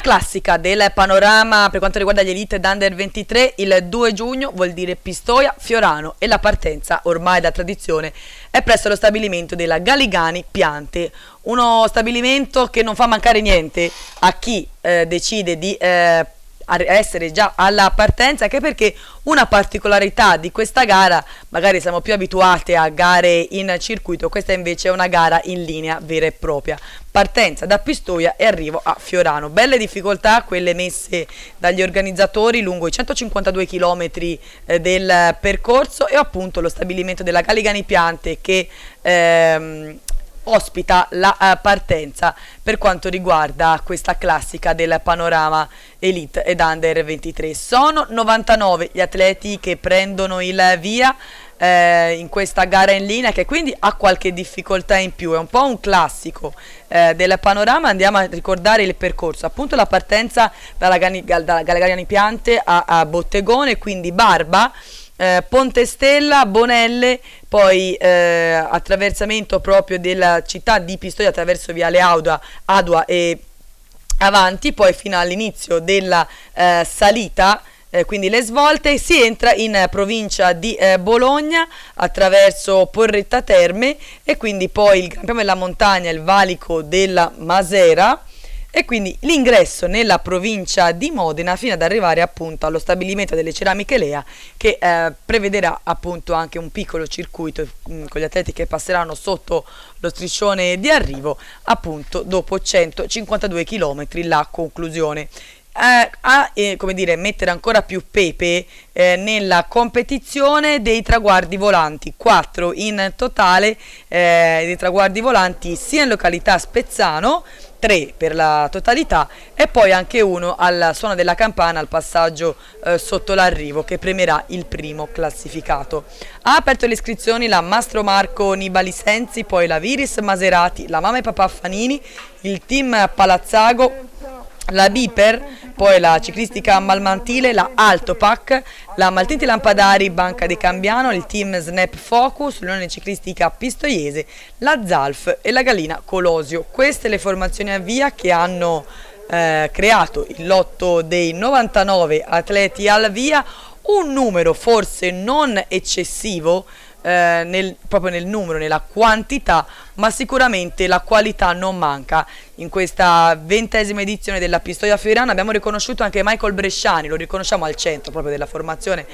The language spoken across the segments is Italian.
classica del panorama per quanto riguarda gli Elite d'Under 23, il 2 giugno vuol dire Pistoia Fiorano e la partenza, ormai da tradizione, è presso lo stabilimento della Galigani Piante, uno stabilimento che non fa mancare niente a chi decide di essere già alla partenza, anche perché una particolarità di questa gara, magari siamo più abituati a gare in circuito, questa invece è una gara in linea vera e propria, partenza da Pistoia e arrivo a Fiorano. Belle difficoltà quelle messe dagli organizzatori lungo i 152 km del percorso, e appunto lo stabilimento della Galigani Piante che ospita la partenza per quanto riguarda questa classica del panorama Elite ed Under 23. Sono 99 gli atleti che prendono il via in questa gara in linea, che quindi ha qualche difficoltà in più, è un po' un classico del panorama. Andiamo a ricordare il percorso, appunto la partenza dalla Galigani Piante a Bottegone, quindi Barba, Pontestella, Bonelle, poi attraversamento proprio della città di Pistoia attraverso Viale Adua e avanti, poi fino all'inizio della salita, quindi le svolte, si entra in provincia di Bologna attraverso Porretta Terme e quindi poi il Gran Premio della Montagna, il valico della Masera, e quindi l'ingresso nella provincia di Modena fino ad arrivare appunto allo stabilimento delle ceramiche Lea, che prevederà appunto anche un piccolo circuito con gli atleti che passeranno sotto lo striscione di arrivo appunto dopo 152 km la conclusione. Come dire, mettere ancora più pepe nella competizione dei traguardi volanti, 4 in totale dei traguardi volanti sia in località Spezzano, 3 per la totalità, e poi anche uno al suono della campana al passaggio sotto l'arrivo, che premierà il primo classificato. Ha aperto le iscrizioni la Mastro Marco Nibali Sensi, poi la Viris Maserati, la Mamma e Papà Fanini, il team Palazzago, la Biper, poi la ciclistica Malmantile, la Altopac, la Maltinti Lampadari Banca de Cambiano, il team Snap Focus, l'Unione Ciclistica Pistoiese, la Zalf e la Galina Colosio. Queste le formazioni a via che hanno creato il lotto dei 99 atleti al via, un numero forse non eccessivo proprio nel numero, nella quantità, ma sicuramente la qualità non manca. In questa 20ª edizione della Pistoia Fiorano abbiamo riconosciuto anche Michael Bresciani, lo riconosciamo al centro proprio della formazione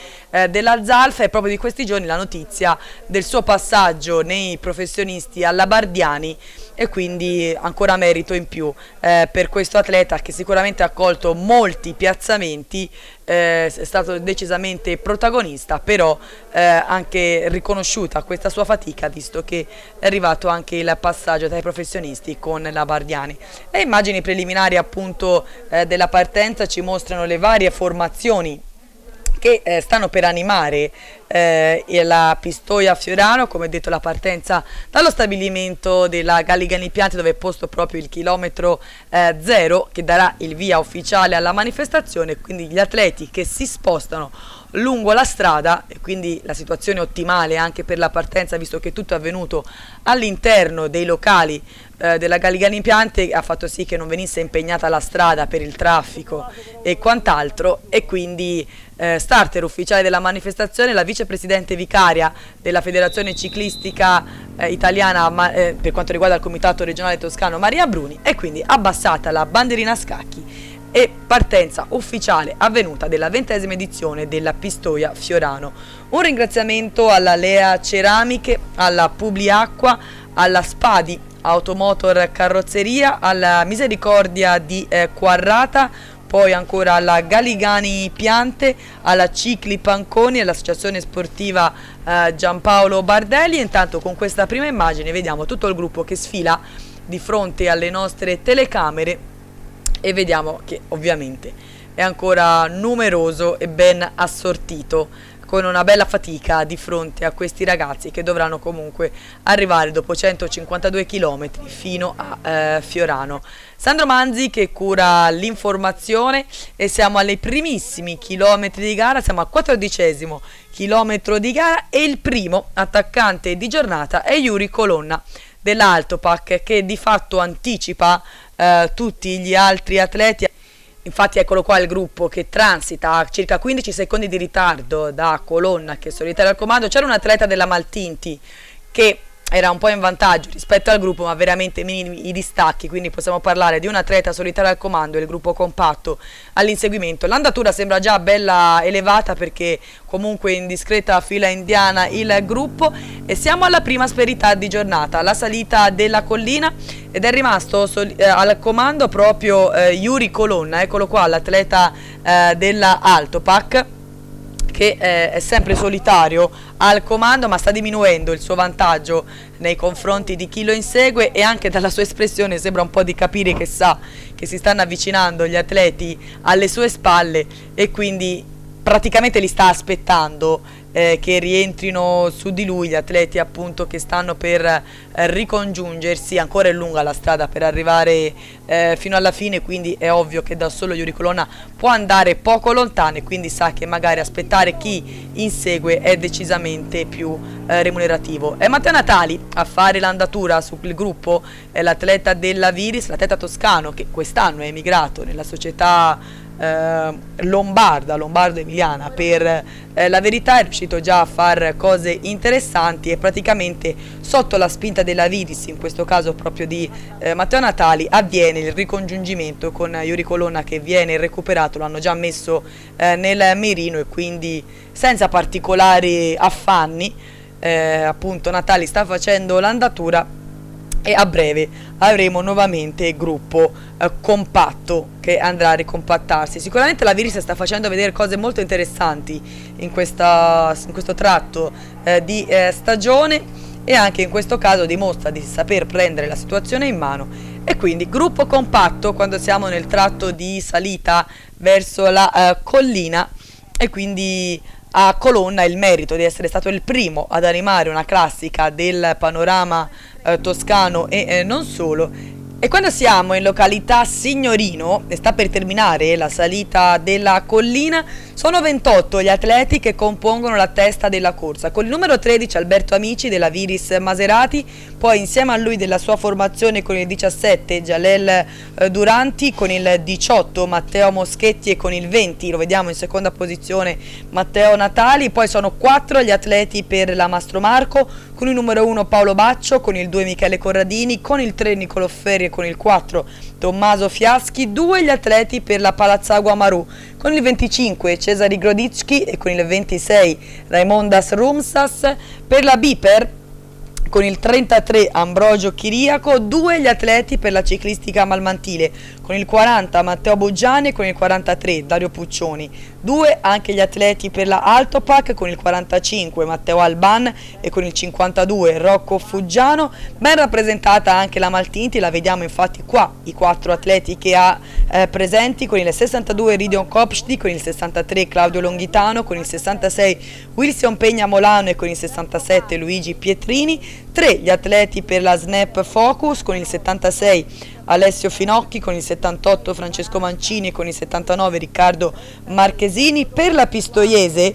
della Zalf, e proprio di questi giorni la notizia del suo passaggio nei professionisti alla Bardiani, e quindi ancora merito in più per questo atleta che sicuramente ha accolto molti piazzamenti, è stato decisamente protagonista, però anche riconosciuta questa sua fatica, visto che è arrivato anche il passaggio tra i professionisti con la Bardiani. Le immagini preliminari appunto della partenza ci mostrano le varie formazioni che stanno per animare la Pistoia Fiorano. Come detto, la partenza dallo stabilimento della Galigani Piante, dove è posto proprio il chilometro 0 che darà il via ufficiale alla manifestazione, quindi gli atleti che si spostano lungo la strada, e quindi la situazione ottimale anche per la partenza, visto che tutto è avvenuto all'interno dei locali della Galigani Piante, ha fatto sì che non venisse impegnata la strada per il traffico e quant'altro, e quindi starter ufficiale della manifestazione la vicepresidente vicaria della Federazione Ciclistica Italiana per quanto riguarda il Comitato Regionale Toscano, Maria Bruni, e quindi abbassata la bandierina a scacchi e partenza ufficiale avvenuta della 20ª edizione della Pistoia Fiorano. Un ringraziamento alla Lea Ceramiche, alla Publiacqua, alla Spadi Automotor Carrozzeria, alla Misericordia di Quarrata, poi ancora alla Galigani Piante, alla Cicli Panconi, all'Associazione Sportiva Giampaolo Bardelli. Intanto con questa prima immagine vediamo tutto il gruppo che sfila di fronte alle nostre telecamere, e vediamo che ovviamente è ancora numeroso e ben assortito, con una bella fatica di fronte a questi ragazzi che dovranno comunque arrivare dopo 152 km fino a Fiorano. Sandro Manzi che cura l'informazione, e siamo ai primissimi chilometri di gara, siamo al 14° chilometro di gara, e il primo attaccante di giornata è Yuri Colonna dell'Altopac, che di fatto anticipa tutti gli altri atleti Infatti eccolo qua il gruppo che transita a circa 15 secondi di ritardo da Colonna, che è solitario al comando. C'era un atleta della Maltinti che era un po' in vantaggio rispetto al gruppo, ma veramente minimi i distacchi, quindi possiamo parlare di un atleta solitario al comando e il gruppo compatto all'inseguimento. L'andatura sembra già bella elevata, perché comunque in discreta fila indiana il gruppo, e siamo alla prima asperità di giornata, la salita della collina, ed è rimasto al comando proprio Yuri Colonna. Eccolo qua, l'atleta della Altopac, che è sempre solitario al comando, ma sta diminuendo il suo vantaggio nei confronti di chi lo insegue, e anche dalla sua espressione sembra un po' di capire che sa che si stanno avvicinando gli atleti alle sue spalle, e quindi praticamente li sta aspettando che rientrino su di lui gli atleti, appunto, che stanno per ricongiungersi. Ancora è lunga la strada per arrivare fino alla fine, quindi è ovvio che da solo Yuri Colonna può andare poco lontano, e quindi sa che magari aspettare chi insegue è decisamente più remunerativo. È Matteo Natali a fare l'andatura sul gruppo, è l'atleta della Viris, l'atleta toscano che quest'anno è emigrato nella società lombardo-emiliana per la Verità. È riuscito già a fare cose interessanti, e praticamente sotto la spinta della Viris, in questo caso proprio di Matteo Natali, avviene il ricongiungimento con Yuri Colonna, che viene recuperato, l'hanno già messo nel mirino, e quindi senza particolari affanni appunto Natali sta facendo l'andatura, e a breve avremo nuovamente gruppo compatto che andrà a ricompattarsi. Sicuramente la Viris sta facendo vedere cose molto interessanti in questo tratto di stagione, e anche in questo caso dimostra di saper prendere la situazione in mano, e quindi gruppo compatto quando siamo nel tratto di salita verso la collina, e quindi a Colonna il merito di essere stato il primo ad animare una classica del panorama toscano e non solo. E quando siamo in località Signorino e sta per terminare la salita della collina, sono 28 gli atleti che compongono la testa della corsa, con il numero 13 Alberto Amici della Viris Maserati, poi insieme a lui della sua formazione con il 17 Jalel Duranti, con il 18 Matteo Moschetti, e con il 20 lo vediamo in seconda posizione Matteo Natali. Poi sono 4 gli atleti per la Mastro Marco, con il numero 1 Paolo Baccio, con il 2 Michele Corradini, con il 3 Nicolò Ferri e con il 4 Tommaso Fiaschi. 2 gli atleti per la Palazzagua Maru, con il 25 Cesari Grodicki e con il 26 Raimondas Rumsas. Per la Biper, con il 33 Ambrogio Chiriaco. 2 gli atleti per la ciclistica Malmantile, con il 40 Matteo Boggiani e con il 43 Dario Puccioni. 2 anche gli atleti per la Altopac, con il 45 Matteo Alban e con il 52 Rocco Fuggiano. Ben rappresentata anche la Maltinti, la vediamo infatti qua i 4 atleti che ha presenti, con il 62 Ridion Kopschti, con il 63 Claudio Longhitano, con il 66 Wilson Pegna Molano e con il 67 Luigi Pietrini. 3 gli atleti per la Snap Focus, con il 76 Alessio Finocchi, con il 78 Francesco Mancini e con il 79 Riccardo Marchesini. Per la Pistoiese,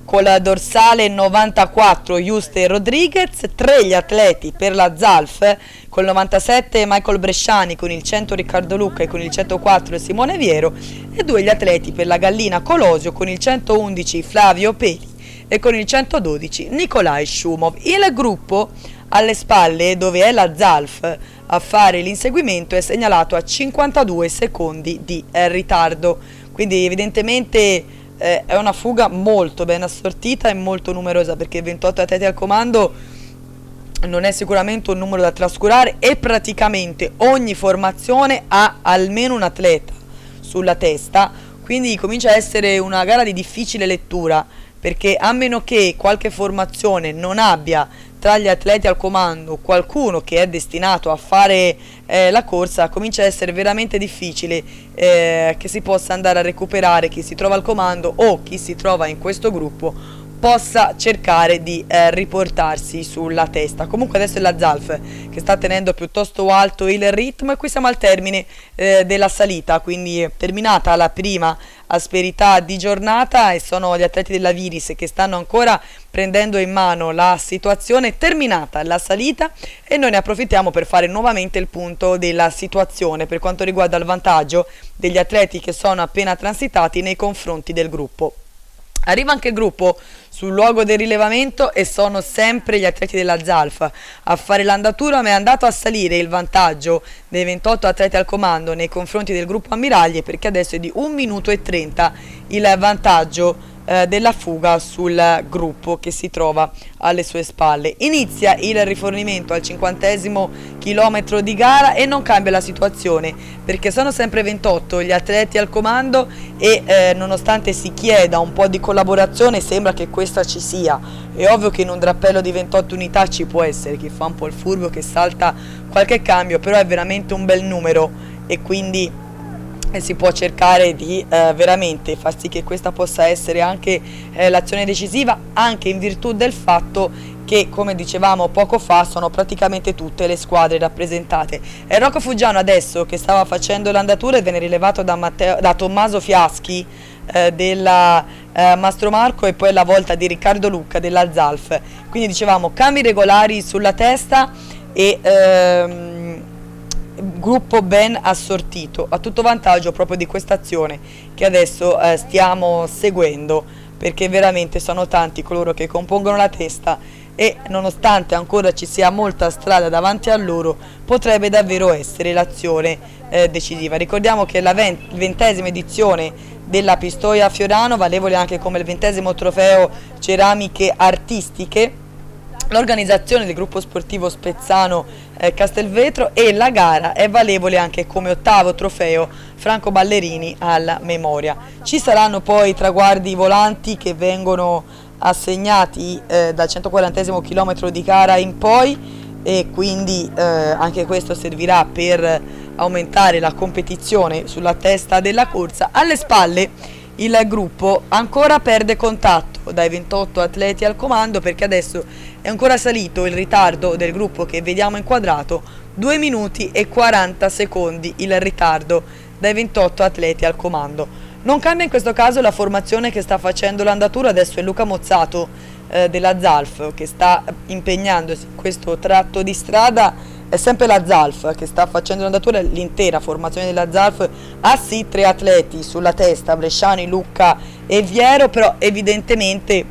con la dorsale 94 Juste Rodriguez. 3 gli atleti per la Zalf, con il 97 Michael Bresciani, con il 100 Riccardo Lucca e con il 104 Simone Viero. E 2 gli atleti per la Gallina Colosio, con il 111 Flavio Peli e con il 112 Nikolai Shumov. Il gruppo alle spalle, dove è la Zalf a fare l'inseguimento, è segnalato a 52 secondi di ritardo, quindi evidentemente è una fuga molto ben assortita e molto numerosa, perché 28 atleti al comando non è sicuramente un numero da trascurare, e praticamente ogni formazione ha almeno un atleta sulla testa, quindi comincia a essere una gara di difficile lettura, perché a meno che qualche formazione non abbia tra gli atleti al comando qualcuno che è destinato a fare la corsa, comincia a essere veramente difficile che si possa andare a recuperare chi si trova al comando, o chi si trova in questo gruppo possa cercare di riportarsi sulla testa. Comunque adesso è la Zalf che sta tenendo piuttosto alto il ritmo, e qui siamo al termine della salita, quindi terminata la prima asperità di giornata e sono gli atleti della Viris che stanno ancora prendendo in mano la situazione. Terminata la salita e noi ne approfittiamo per fare nuovamente il punto della situazione per quanto riguarda il vantaggio degli atleti che sono appena transitati nei confronti del gruppo. Arriva anche il gruppo sul luogo del rilevamento e sono sempre gli atleti della Zalf a fare l'andatura, ma è andato a salire il vantaggio dei 28 atleti al comando nei confronti del gruppo ammiraglie, perché adesso è di 1 minuto e 30 il vantaggio della fuga sul gruppo che si trova alle sue spalle. Inizia il rifornimento al 50° chilometro di gara e non cambia la situazione perché sono sempre 28 gli atleti al comando e nonostante si chieda un po' di collaborazione sembra che questa ci sia. È ovvio che in un drappello di 28 unità ci può essere chi fa un po' il furbo, che salta qualche cambio, però è veramente un bel numero e quindi si può cercare di veramente far sì che questa possa essere anche l'azione decisiva, anche in virtù del fatto che, come dicevamo poco fa, sono praticamente tutte le squadre rappresentate. È Rocco Fuggiano adesso che stava facendo l'andatura e viene rilevato da Tommaso Fiaschi della Mastro Marco e poi la volta di Riccardo Lucca della Zalf. Quindi dicevamo cambi regolari sulla testa e gruppo ben assortito, a tutto vantaggio proprio di questa azione che adesso stiamo seguendo, perché veramente sono tanti coloro che compongono la testa e nonostante ancora ci sia molta strada davanti a loro potrebbe davvero essere l'azione decisiva. Ricordiamo che è la 20ª edizione della Pistoia Fiorano, valevole anche come il 20° trofeo ceramiche artistiche, l'organizzazione del gruppo sportivo Spezzano Castelvetro, e la gara è valevole anche come 8° trofeo Franco Ballerini alla memoria. Ci saranno poi traguardi volanti che vengono assegnati dal 140° chilometro di gara in poi e quindi anche questo servirà per aumentare la competizione sulla testa della corsa. Alle spalle il gruppo ancora perde contatto dai 28 atleti al comando perché adesso è ancora salito il ritardo del gruppo che vediamo inquadrato, 2 minuti e 40 secondi il ritardo dai 28 atleti al comando. Non cambia in questo caso la formazione che sta facendo l'andatura, adesso è Luca Mozzato della Zalf che sta impegnandosi in questo tratto di strada. È sempre la Zalf che sta facendo l'andatura, l'intera formazione della Zalf ha sì 3 atleti sulla testa, Bresciani, Lucca e Viero, però evidentemente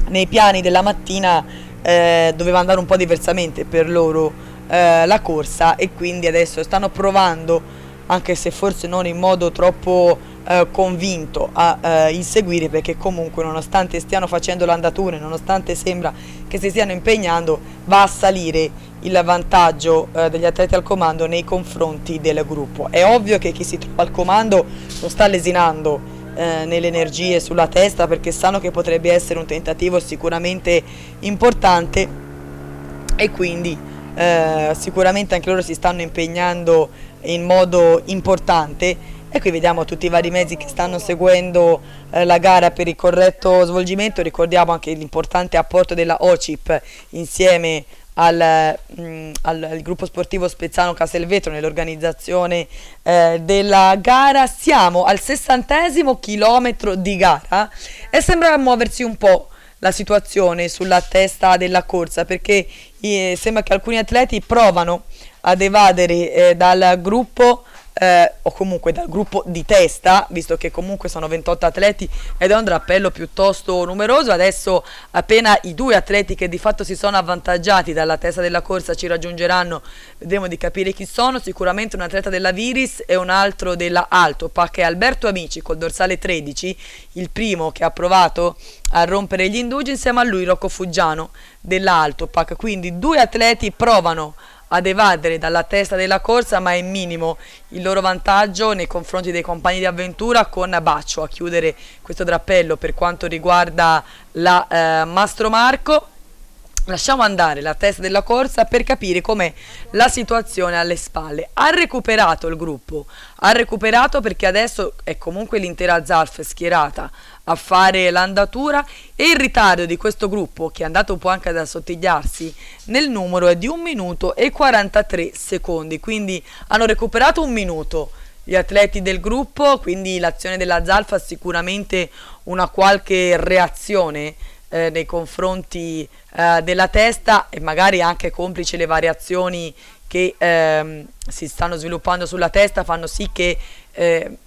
nei piani della mattina doveva andare un po' diversamente per loro la corsa e quindi adesso stanno provando, anche se forse non in modo troppo convinto a inseguire, perché comunque nonostante stiano facendo l'andatura, nonostante sembra che si stiano impegnando, va a salire il vantaggio degli atleti al comando nei confronti del gruppo. È ovvio che chi si trova al comando non sta lesinando nelle energie sulla testa, perché sanno che potrebbe essere un tentativo sicuramente importante e quindi sicuramente anche loro si stanno impegnando in modo importante. E qui vediamo tutti i vari mezzi che stanno seguendo la gara per il corretto svolgimento. Ricordiamo anche l'importante apporto della OCIP insieme al gruppo sportivo Spezzano Castelvetro nell'organizzazione della gara. Siamo al 60° chilometro di gara e sembra muoversi un po' la situazione sulla testa della corsa, perché sembra che alcuni atleti provano ad evadere dal gruppo o comunque dal gruppo di testa, visto che comunque sono 28 atleti ed è un drappello piuttosto numeroso. Adesso appena i 2 atleti che di fatto si sono avvantaggiati dalla testa della corsa ci raggiungeranno, vedremo di capire chi sono. Sicuramente un atleta della Viris e un altro della Altopac, che è Alberto Amici col dorsale 13, il primo che ha provato a rompere gli indugi, insieme a lui Rocco Fuggiano della Altopac. Quindi 2 atleti provano ad evadere dalla testa della corsa, ma è minimo il loro vantaggio nei confronti dei compagni di avventura, con Baccio a chiudere questo drappello per quanto riguarda la Mastro Marco. Lasciamo andare la testa della corsa per capire com'è la situazione alle spalle. Ha recuperato il gruppo, ha recuperato perché adesso è comunque l'intera Zalf schierata a fare l'andatura e il ritardo di questo gruppo, che è andato un po' anche ad assottigliarsi nel numero, è di 1 minuto e 43 secondi, quindi hanno recuperato 1 minuto gli atleti del gruppo, quindi l'azione della Zalf ha sicuramente una qualche reazione nei confronti della testa, e magari anche complice le variazioni che si stanno sviluppando sulla testa fanno sì che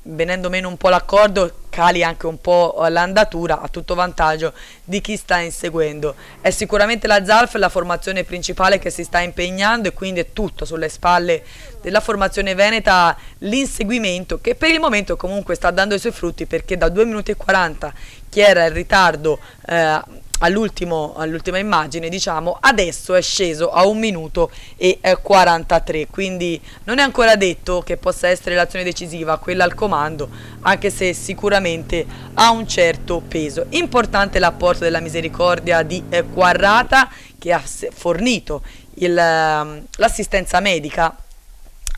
venendo meno un po' l'accordo cali anche un po' l'andatura, a tutto vantaggio di chi sta inseguendo. È sicuramente la Zalf la formazione principale che si sta impegnando, e quindi è tutto sulle spalle della formazione veneta l'inseguimento, che per il momento comunque sta dando i suoi frutti, perché da 2 minuti e 40 chi era in ritardo all'ultima immagine, diciamo, adesso è sceso a 1 minuto e 43, quindi non è ancora detto che possa essere l'azione decisiva quella al comando, anche se sicuramente ha un certo peso. Importante l'apporto della Misericordia di Quarrata, che ha fornito l'assistenza medica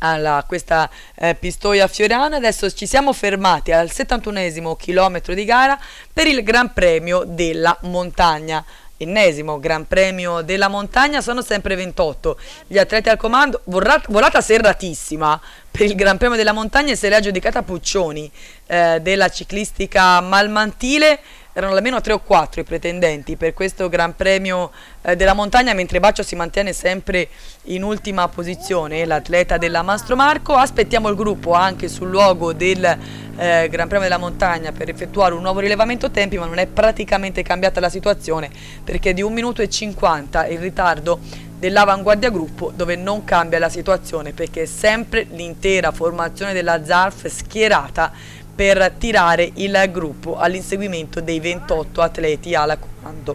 a questa Pistoia Fiorana. Adesso ci siamo fermati al 71esimo chilometro di gara per il Gran Premio della Montagna. Ennesimo Gran Premio della Montagna, sono sempre 28 gli atleti al comando, volata serratissima per il Gran Premio della Montagna, e se l'è aggiudicata Puccioni della ciclistica malmantile. Erano almeno 3 o 4 i pretendenti per questo Gran Premio della Montagna, mentre Baccio si mantiene sempre in ultima posizione, l'atleta della Mastro Marco. Aspettiamo il gruppo anche sul luogo del Gran Premio della Montagna per effettuare un nuovo rilevamento tempi, ma non è praticamente cambiata la situazione, perché di 1 minuto e 50 il ritardo dell'avanguardia gruppo, dove non cambia la situazione perché è sempre l'intera formazione della Zalf schierata per tirare il gruppo all'inseguimento dei 28 atleti alla comando.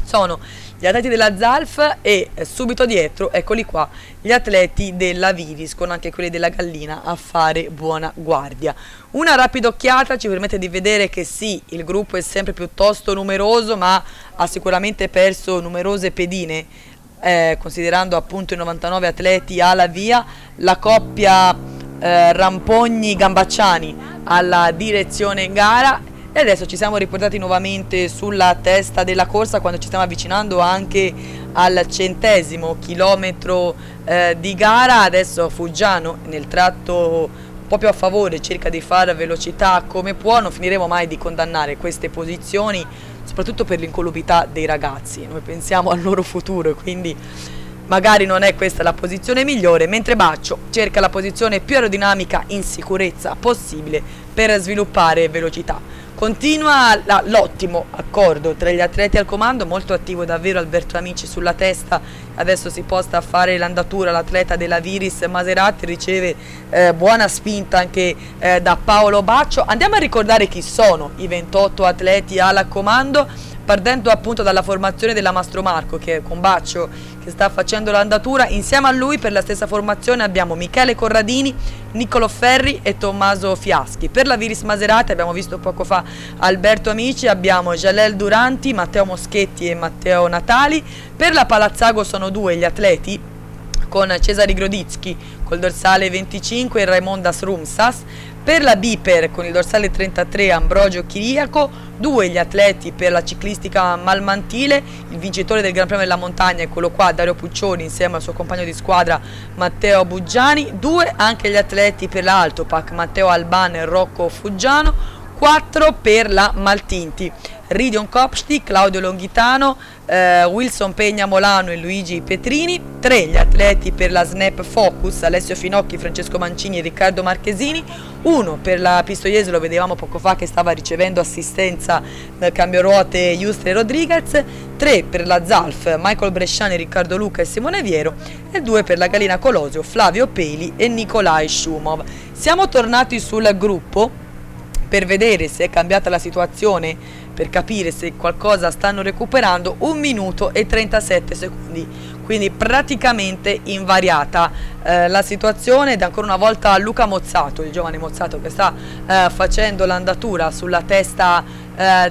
Sono gli atleti della Zalf e subito dietro, eccoli qua, gli atleti della Viris, con anche quelli della Gallina a fare buona guardia. Una rapida occhiata ci permette di vedere che sì, il gruppo è sempre piuttosto numeroso, ma ha sicuramente perso numerose pedine, considerando appunto i 99 atleti alla via. La coppia Rampogni-Gambacciani alla direzione gara, e adesso ci siamo riportati nuovamente sulla testa della corsa, quando ci stiamo avvicinando anche al 100° chilometro di gara. Adesso Fuggiano nel tratto un po' più a favore cerca di fare velocità come può. Non finiremo mai di condannare queste posizioni, soprattutto per l'incolubità dei ragazzi. Noi pensiamo al loro futuro, quindi magari non è questa la posizione migliore, mentre Baccio cerca la posizione più aerodinamica in sicurezza possibile per sviluppare velocità. Continua l'ottimo accordo tra gli atleti al comando, molto attivo davvero Alberto Amici sulla testa. Adesso si posta a fare l'andatura l'atleta della Viris Maserati, riceve buona spinta anche da Paolo Baccio. Andiamo a ricordare chi sono i 28 atleti al comando, partendo appunto dalla formazione della Mastro Marco, che è con Baccio che sta facendo l'andatura. Insieme a lui per la stessa formazione abbiamo Michele Corradini, Niccolò Ferri e Tommaso Fiaschi. Per la Viris Maserati abbiamo visto poco fa Alberto Amici, abbiamo Jalel Duranti, Matteo Moschetti e Matteo Natali. Per la Palazzago sono 2 gli atleti, con Cesare Groditsky col dorsale 25 e Raimondas Rumsas. Per la Biper con il dorsale 33 Ambrogio Chiriaco, 2 gli atleti per la ciclistica malmantile, il vincitore del Gran Premio della Montagna, eccolo qua, Dario Puccioni insieme al suo compagno di squadra Matteo Buggiani, 2 anche gli atleti per la Altopac, Matteo Alban e Rocco Fuggiano, 4 per la Maltinti, Ridion Kopsti, Claudio Longhitano, Wilson Pegna Molano e Luigi Petrini, 3 gli atleti per la Snap Focus, Alessio Finocchi, Francesco Mancini e Riccardo Marchesini, 1 per la Pistoiese, lo vedevamo poco fa che stava ricevendo assistenza dal cambio ruote Justre Rodriguez, 3 per la Zalf, Michael Bresciani, Riccardo Luca e Simone Viero, e 2 per la Galina Colosio, Flavio Peli e Nikolai Shumov. Siamo tornati sul gruppo per vedere se è cambiata la situazione, per capire se qualcosa stanno recuperando. 1 minuto e 37 secondi, quindi praticamente invariata la situazione. Ed ancora una volta Luca Mozzato, il giovane Mozzato, che sta facendo l'andatura sulla testa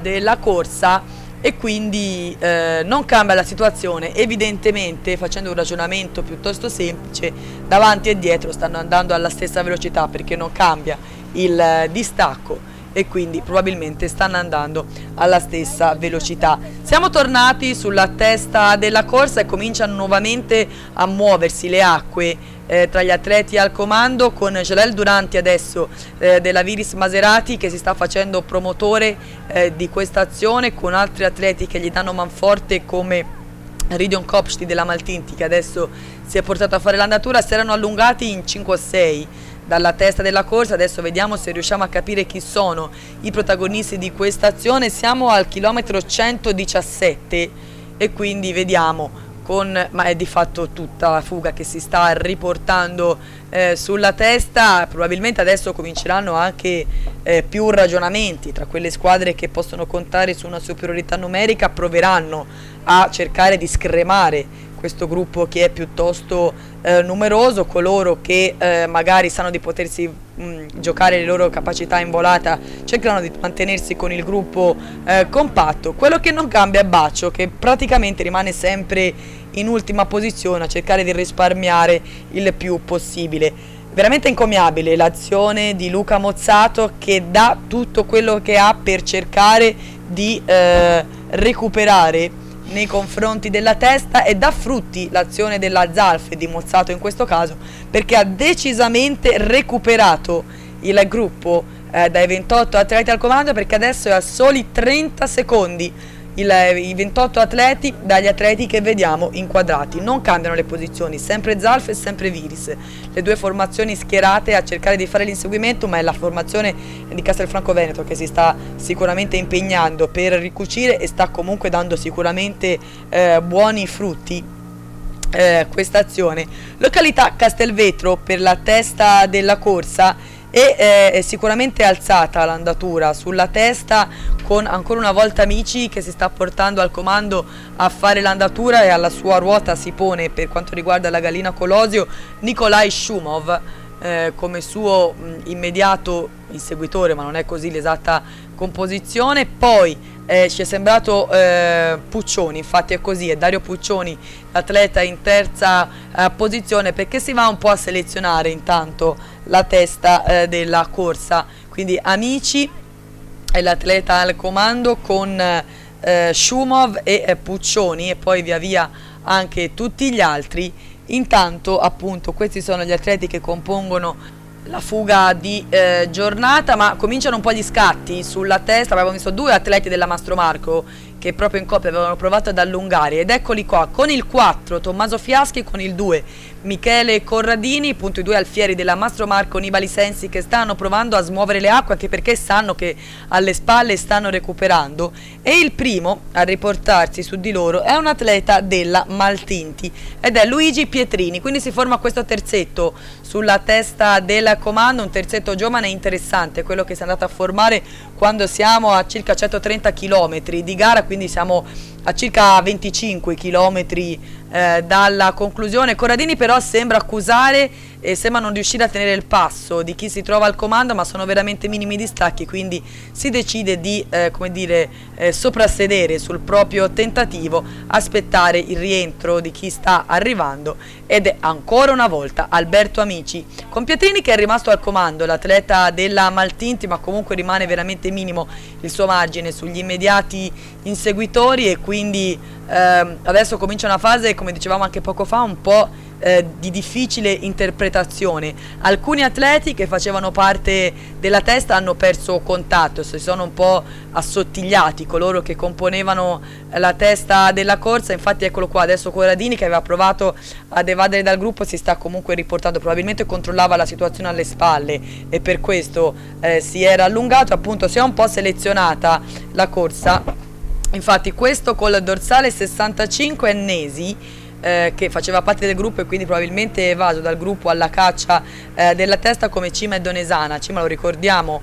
della corsa, e quindi non cambia la situazione. Evidentemente, facendo un ragionamento piuttosto semplice, davanti e dietro stanno andando alla stessa velocità, perché non cambia il distacco e quindi probabilmente stanno andando alla stessa velocità. Siamo tornati sulla testa della corsa e cominciano nuovamente a muoversi le acque tra gli atleti al comando, con Jalel Duranti adesso della Viris Maserati che si sta facendo promotore di questa azione, con altri atleti che gli danno manforte come Ridion Kopshti della Maltinti, che adesso si è portato a fare l'andatura. Si erano allungati in 5 o 6 dalla testa della corsa. Adesso vediamo se riusciamo a capire chi sono i protagonisti di questa azione. Siamo al chilometro 117 e quindi vediamo ma è di fatto tutta la fuga che si sta riportando sulla testa. Probabilmente adesso cominceranno anche più ragionamenti tra quelle squadre che possono contare su una superiorità numerica, proveranno a cercare di scremare questo gruppo che è piuttosto numeroso. Coloro che magari sanno di potersi giocare le loro capacità in volata cercheranno di mantenersi con il gruppo compatto. Quello che non cambia è Baccio, che praticamente rimane sempre in ultima posizione a cercare di risparmiare il più possibile. Veramente encomiabile l'azione di Luca Mozzato, che dà tutto quello che ha per cercare di recuperare nei confronti della testa, e dà frutti l'azione della Zalf, di Mozzato in questo caso, perché ha decisamente recuperato il gruppo dai 28 atleti al comando, perché adesso è a soli 30 secondi i 28 atleti dagli atleti che vediamo inquadrati. Non cambiano le posizioni, sempre Zalf e sempre Viris, le due formazioni schierate a cercare di fare l'inseguimento, ma è la formazione di Castelfranco Veneto che si sta sicuramente impegnando per ricucire e sta comunque dando sicuramente buoni frutti questa azione. Località Castelvetro per la testa della corsa, e è sicuramente alzata l'andatura sulla testa, con ancora una volta Amici che si sta portando al comando a fare l'andatura, e alla sua ruota si pone, per quanto riguarda la Galina Colosio, Nikolai Shumov come suo immediato inseguitore, ma non è così l'esatta composizione. Poi ci è sembrato Puccioni, infatti è così, è Dario Puccioni l'atleta in terza posizione, perché si va un po' a selezionare intanto la testa della corsa. Quindi Amici è l'atleta al comando, con Shumov e Puccioni, e poi via via anche tutti gli altri. Intanto appunto questi sono gli atleti che compongono la fuga di giornata, ma cominciano un po' gli scatti sulla testa. Abbiamo visto due atleti della Mastro Marco che proprio in coppia avevano provato ad allungare, ed eccoli qua con il 4 Tommaso Fiaschi, con il 2 Michele Corradini, appunto i due alfieri della Mastro Marco Nibali Sensi, che stanno provando a smuovere le acque, anche perché sanno che alle spalle stanno recuperando. E il primo a riportarsi su di loro è un atleta della Maltinti ed è Luigi Pietrini. Quindi si forma questo terzetto sulla testa del comando, un terzetto giovane e interessante, quello che si è andato a formare quando siamo a circa 130 km di gara, quindi siamo a circa 25 km dalla conclusione. Corradini però sembra accusare e sembra non riuscire a tenere il passo di chi si trova al comando, ma sono veramente minimi distacchi, quindi si decide di soprassedere sul proprio tentativo, aspettare il rientro di chi sta arrivando, ed è ancora una volta Alberto Amici con Pietrini che è rimasto al comando, l'atleta della Maltinti, ma comunque rimane veramente minimo il suo margine sugli immediati inseguitori, e quindi adesso comincia una fase, come dicevamo anche poco fa, un po' di difficile interpretazione. Alcuni atleti che facevano parte della testa hanno perso contatto, si sono un po' assottigliati coloro che componevano la testa della corsa. Infatti eccolo qua adesso Corradini, che aveva provato ad evadere dal gruppo, si sta comunque riportando, probabilmente controllava la situazione alle spalle e per questo si era allungato. Appunto si è un po' selezionata la corsa, infatti questo col dorsale 65 Ennesi, che faceva parte del gruppo e quindi probabilmente è evaso dal gruppo alla caccia della testa, come Cima e Donesana. Cima, lo ricordiamo,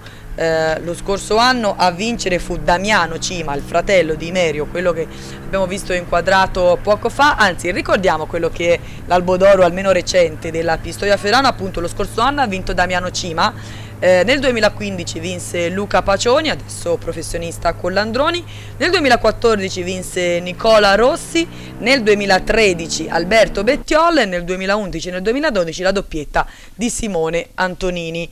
lo scorso anno a vincere fu Damiano Cima, il fratello di Imerio, quello che abbiamo visto inquadrato poco fa. Anzi, ricordiamo quello che è l'albo d'oro almeno recente della Pistoia Ferrana. Appunto lo scorso anno ha vinto Damiano Cima, nel 2015 vinse Luca Pacioni, adesso professionista con Landroni, nel 2014 vinse Nicola Rossi, nel 2013 Alberto Bettiol e nel 2011 e nel 2012 la doppietta di Simone Antonini.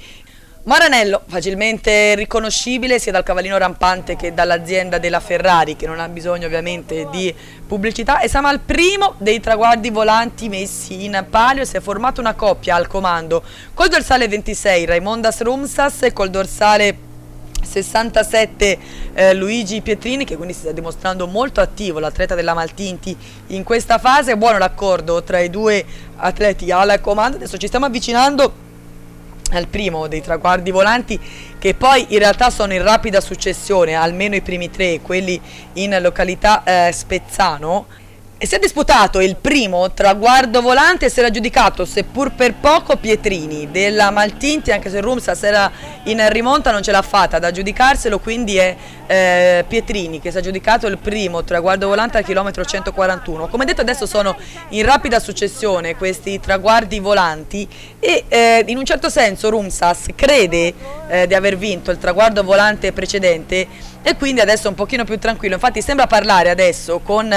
Maranello, facilmente riconoscibile sia dal cavallino rampante che dall'azienda della Ferrari, che non ha bisogno ovviamente di pubblicità, e siamo al primo dei traguardi volanti messi in palio. Si è formata una coppia al comando col dorsale 26 Raimondas Rumsas e col dorsale 67 Luigi Pietrini, che quindi si sta dimostrando molto attivo, l'atleta della Maltinti in questa fase. Buono l'accordo tra i due atleti al comando. Adesso ci stiamo avvicinando al primo dei traguardi volanti, che poi in realtà sono in rapida successione, almeno i primi tre, quelli in località Spezzano. E si è disputato il primo traguardo volante e si era giudicato, seppur per poco, Pietrini della Maltinti, anche se Rumsas era in rimonta non ce l'ha fatta ad aggiudicarselo, quindi è Pietrini che si è aggiudicato il primo traguardo volante al chilometro 141. Come detto, adesso sono in rapida successione questi traguardi volanti e in un certo senso Rumsas crede di aver vinto il traguardo volante precedente e quindi adesso è un pochino più tranquillo. Infatti sembra parlare adesso con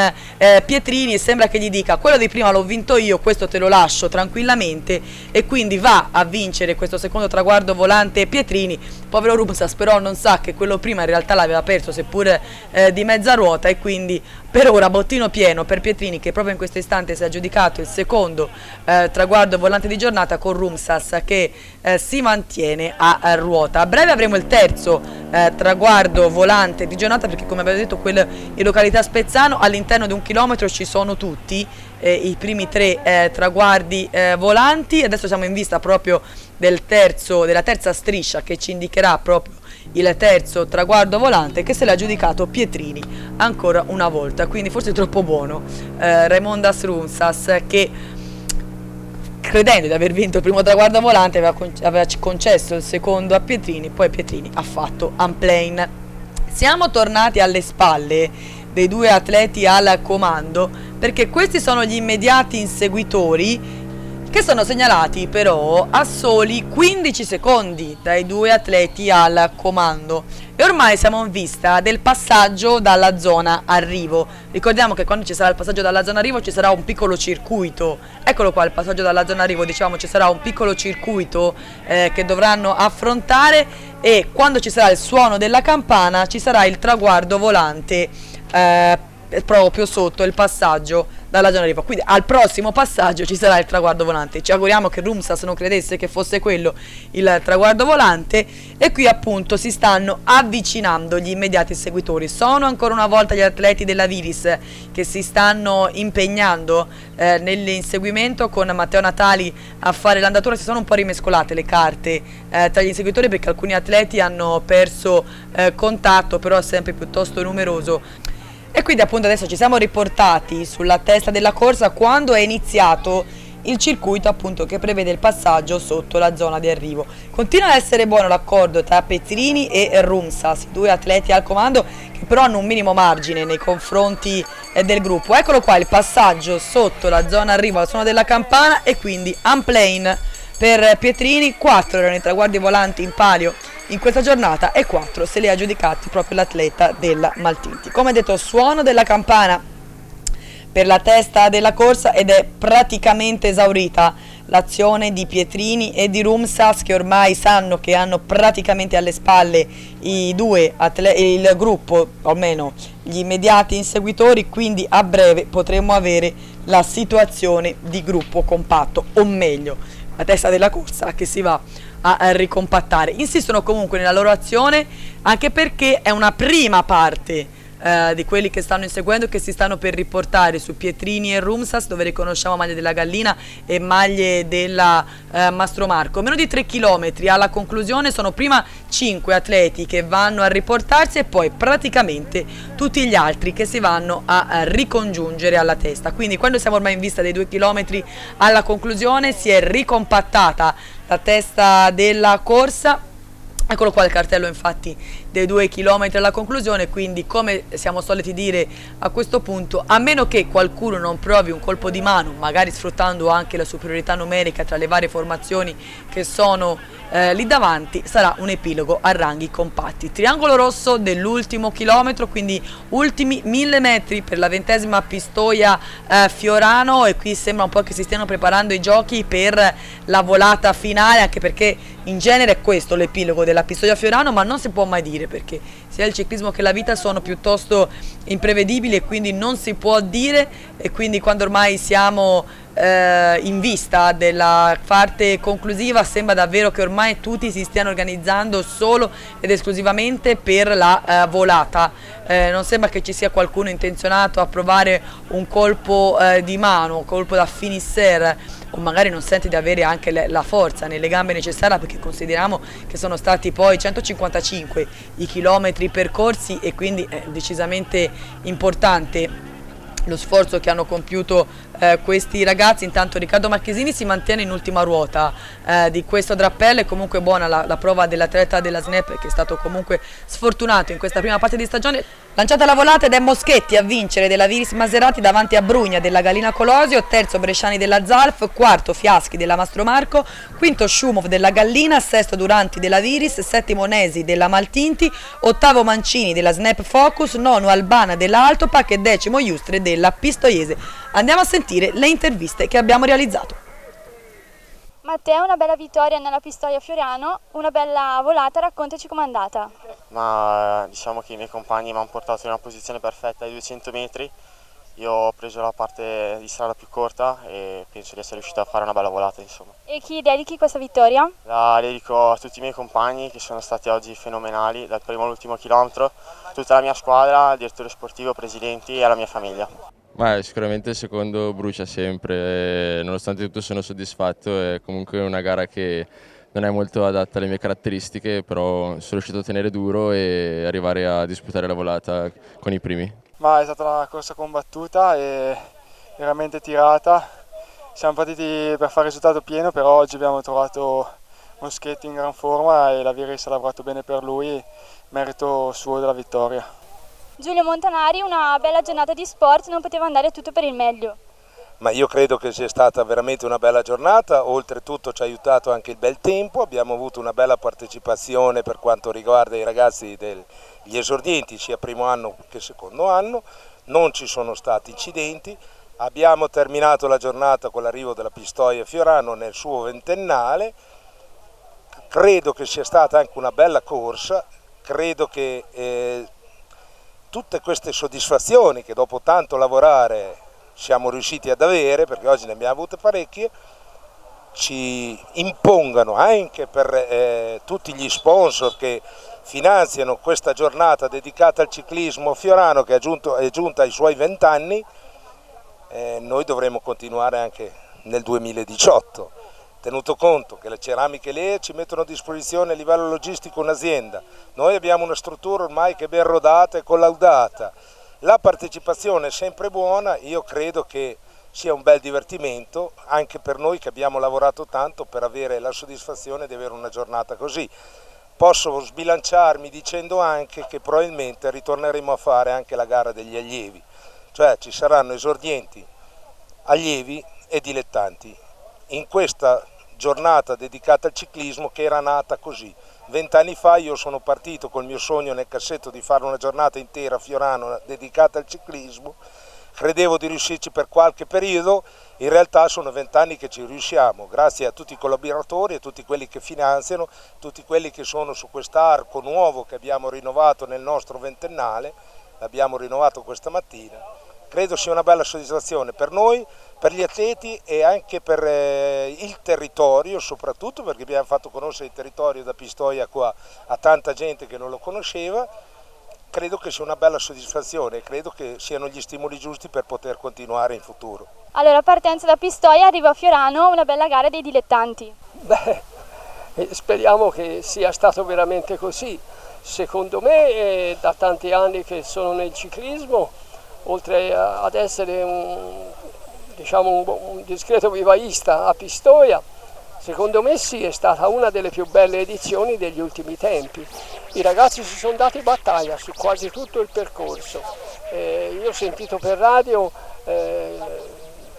Pietrini e sembra che gli dica: quello di prima l'ho vinto io, questo te lo lascio tranquillamente, e quindi va a vincere questo secondo traguardo volante Pietrini. Povero Rumsas però non sa che quello prima in realtà l'aveva perso, seppur di mezza ruota, e quindi per ora bottino pieno per Pietrini, che proprio in questo istante si è aggiudicato il secondo traguardo volante di giornata, con Rumsas che si mantiene a ruota. A breve avremo il terzo traguardo volante di giornata, perché come abbiamo detto quello in località Spezzano all'interno di un chilometro ci sono tutti i primi tre traguardi volanti. Adesso siamo in vista proprio della terza striscia che ci indicherà proprio il terzo traguardo volante, che se l'ha aggiudicato Pietrini ancora una volta, quindi forse troppo buono Raimondas Rumsas, che credendo di aver vinto il primo traguardo volante aveva concesso il secondo a Pietrini, poi Pietrini ha fatto unplane. Siamo tornati alle spalle dei due atleti al comando, perché questi sono gli immediati inseguitori, che sono segnalati però a soli 15 secondi dai due atleti al comando, e ormai siamo in vista del passaggio dalla zona arrivo. Ricordiamo che quando ci sarà il passaggio dalla zona arrivo ci sarà un piccolo circuito, eccolo qua il passaggio dalla zona arrivo, diciamo ci sarà un piccolo circuito che dovranno affrontare, e quando ci sarà il suono della campana ci sarà il traguardo volante proprio sotto il passaggio dalla zona arrivo. Quindi al prossimo passaggio ci sarà il traguardo volante. Ci auguriamo che Rumsas non credesse che fosse quello il traguardo volante, e qui appunto si stanno avvicinando gli immediati seguitori. Sono ancora una volta gli atleti della Viris che si stanno impegnando nell'inseguimento, con Matteo Natali a fare l'andatura. Si sono un po' rimescolate le carte tra gli inseguitori, perché alcuni atleti hanno perso contatto, però è sempre piuttosto numeroso. E quindi appunto adesso ci siamo riportati sulla testa della corsa quando è iniziato il circuito appunto che prevede il passaggio sotto la zona di arrivo. Continua ad essere buono l'accordo tra Pietrini e Rumsas, i due atleti al comando, che però hanno un minimo margine nei confronti del gruppo. Eccolo qua il passaggio sotto la zona arrivo al suono della campana, e quindi unplane per Pietrini. 4 erano i traguardi volanti in palio in questa giornata e 4 se li ha giudicati proprio l'atleta della Maltinti. Come detto, suono della campana per la testa della corsa, ed è praticamente esaurita l'azione di Pietrini e di Rumsas, che ormai sanno che hanno praticamente alle spalle il gruppo, o almeno gli immediati inseguitori, quindi a breve potremo avere la situazione di gruppo compatto, o meglio la testa della corsa che si va a ricompattare. Insistono comunque nella loro azione, anche perché è una prima parte di quelli che stanno inseguendo, che si stanno per riportare su Pietrini e Rumsas, dove riconosciamo maglie della Gallina e maglie della Mastro Marco. Meno di 3 km alla conclusione sono prima 5 atleti che vanno a riportarsi, e poi praticamente tutti gli altri che si vanno a ricongiungere alla testa. Quindi quando siamo ormai in vista dei 2 km alla conclusione, si è ricompattata la testa della corsa. Eccolo qua il cartello infatti dei 2 km alla conclusione, quindi come siamo soliti dire a questo punto, a meno che qualcuno non provi un colpo di mano, magari sfruttando anche la superiorità numerica tra le varie formazioni che sono lì davanti, sarà un epilogo a ranghi compatti. Triangolo rosso dell'ultimo chilometro, quindi ultimi 1000 metri per la 20ª Pistoia Fiorano, e qui sembra un po' che si stiano preparando i giochi per la volata finale, anche perché In genere è questo l'epilogo della Pistoia Fiorano, ma non si può mai dire, perché sia il ciclismo che la vita sono piuttosto imprevedibili e quindi non si può dire, e quindi quando ormai siamo in vista della parte conclusiva sembra davvero che ormai tutti si stiano organizzando solo ed esclusivamente per la volata. Non sembra che ci sia qualcuno intenzionato a provare un colpo di mano, un colpo da finisseur, o magari non sente di avere anche la forza nelle gambe necessaria, perché consideriamo che sono stati poi 155 i chilometri percorsi e quindi è decisamente importante lo sforzo che hanno compiuto questi ragazzi. Intanto Riccardo Marchesini si mantiene in ultima ruota di questo drappello. È comunque buona la prova dell'atleta della Snep, che è stato comunque sfortunato in questa prima parte di stagione. Lanciata la volata ed è Moschetti a vincere della Viris Maserati davanti a Brugna della Galina Colosio, terzo Bresciani della Zalf, quarto Fiaschi della Mastro Marco, quinto Schumov della Gallina, sesto Duranti della Viris, settimo Nesi della Maltinti, ottavo Mancini della Snap Focus, nono Albana della Altopac e decimo Iustre della Pistoiese. Andiamo a sentire le interviste che abbiamo realizzato. Matteo, una bella vittoria nella Pistoia Fiorano, una bella volata, raccontaci com'è andata. Ma diciamo che i miei compagni mi hanno portato in una posizione perfetta ai 200 metri, io ho preso la parte di strada più corta e penso di essere riuscito a fare una bella volata, insomma. E chi dedichi questa vittoria? La dedico a tutti i miei compagni che sono stati oggi fenomenali, dal primo all'ultimo chilometro, tutta la mia squadra, il direttore sportivo, presidenti e alla mia famiglia. Sicuramente il secondo brucia sempre, nonostante tutto sono soddisfatto, è comunque una gara che non è molto adatta alle mie caratteristiche, però sono riuscito a tenere duro e arrivare a disputare la volata con i primi. È stata una corsa combattuta e veramente tirata, siamo partiti per fare il risultato pieno, però oggi abbiamo trovato Moschetti in gran forma e la Viris ha lavorato bene per lui, merito suo della vittoria. Giulio Montanari, una bella giornata di sport, non poteva andare tutto per il meglio. Ma io credo che sia stata veramente una bella giornata, oltretutto ci ha aiutato anche il bel tempo, abbiamo avuto una bella partecipazione per quanto riguarda i ragazzi degli esordienti, sia primo anno che secondo anno, non ci sono stati incidenti, abbiamo terminato la giornata con l'arrivo della Pistoia Fiorano nel suo ventennale, credo che sia stata anche una bella corsa, credo che tutte queste soddisfazioni che dopo tanto lavorare siamo riusciti ad avere, perché oggi ne abbiamo avute parecchie, ci impongano anche per tutti gli sponsor che finanziano questa giornata dedicata al ciclismo fiorano che è giunta ai suoi 20 anni, noi dovremo continuare anche nel 2018. Tenuto conto che le ceramiche Lea ci mettono a disposizione a livello logistico un'azienda, noi abbiamo una struttura ormai che è ben rodata e collaudata, la partecipazione è sempre buona, io credo che sia un bel divertimento anche per noi che abbiamo lavorato tanto per avere la soddisfazione di avere una giornata così. Posso sbilanciarmi dicendo anche che probabilmente ritorneremo a fare anche la gara degli allievi, cioè ci saranno esordienti, allievi e dilettanti. In questa giornata dedicata al ciclismo che era nata così. 20 anni fa io sono partito col mio sogno nel cassetto di fare una giornata intera a Fiorano dedicata al ciclismo, credevo di riuscirci per qualche periodo, in realtà sono 20 anni che ci riusciamo, grazie a tutti i collaboratori, a tutti quelli che finanziano, tutti quelli che sono su quest'arco nuovo che abbiamo rinnovato nel nostro ventennale, l'abbiamo rinnovato questa mattina. Credo sia una bella soddisfazione per noi, per gli atleti e anche per il territorio, soprattutto perché abbiamo fatto conoscere il territorio da Pistoia qua a tanta gente che non lo conosceva. Credo che sia una bella soddisfazione e credo che siano gli stimoli giusti per poter continuare in futuro. Allora, partenza da Pistoia, arriva a Fiorano, una bella gara dei dilettanti. Speriamo che sia stato veramente così. Secondo me, da tanti anni che sono nel ciclismo, oltre ad essere un discreto vivaista a Pistoia, secondo me sì, è stata una delle più belle edizioni degli ultimi tempi. I ragazzi si sono dati battaglia su quasi tutto il percorso. Io ho sentito per radio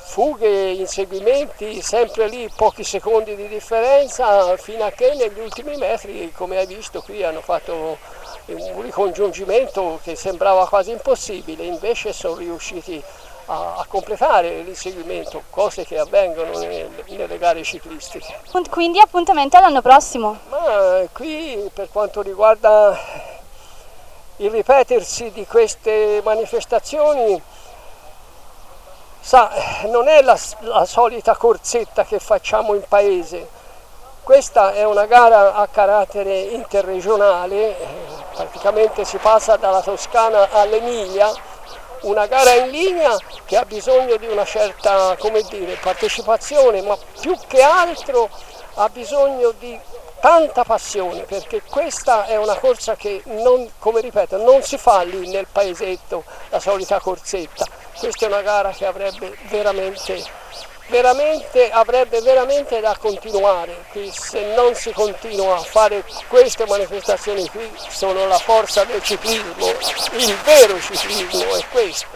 fughe, inseguimenti, sempre lì pochi secondi di differenza, fino a che negli ultimi metri, come hai visto qui, hanno fatto un ricongiungimento che sembrava quasi impossibile, invece sono riusciti a completare l'inseguimento, cose che avvengono nelle gare ciclistiche. Quindi appuntamento all'anno prossimo. Ma qui per quanto riguarda il ripetersi di queste manifestazioni, non è la solita corsetta che facciamo in paese. Questa è una gara a carattere interregionale, praticamente si passa dalla Toscana all'Emilia, una gara in linea che ha bisogno di una certa, partecipazione, ma più che altro ha bisogno di tanta passione, perché questa è una corsa che non si fa lì nel paesetto, la solita corsetta. Questa è una gara che avrebbe veramente da continuare. Qui, se non si continua a fare queste manifestazioni qui, sono la forza del ciclismo, il vero ciclismo è questo.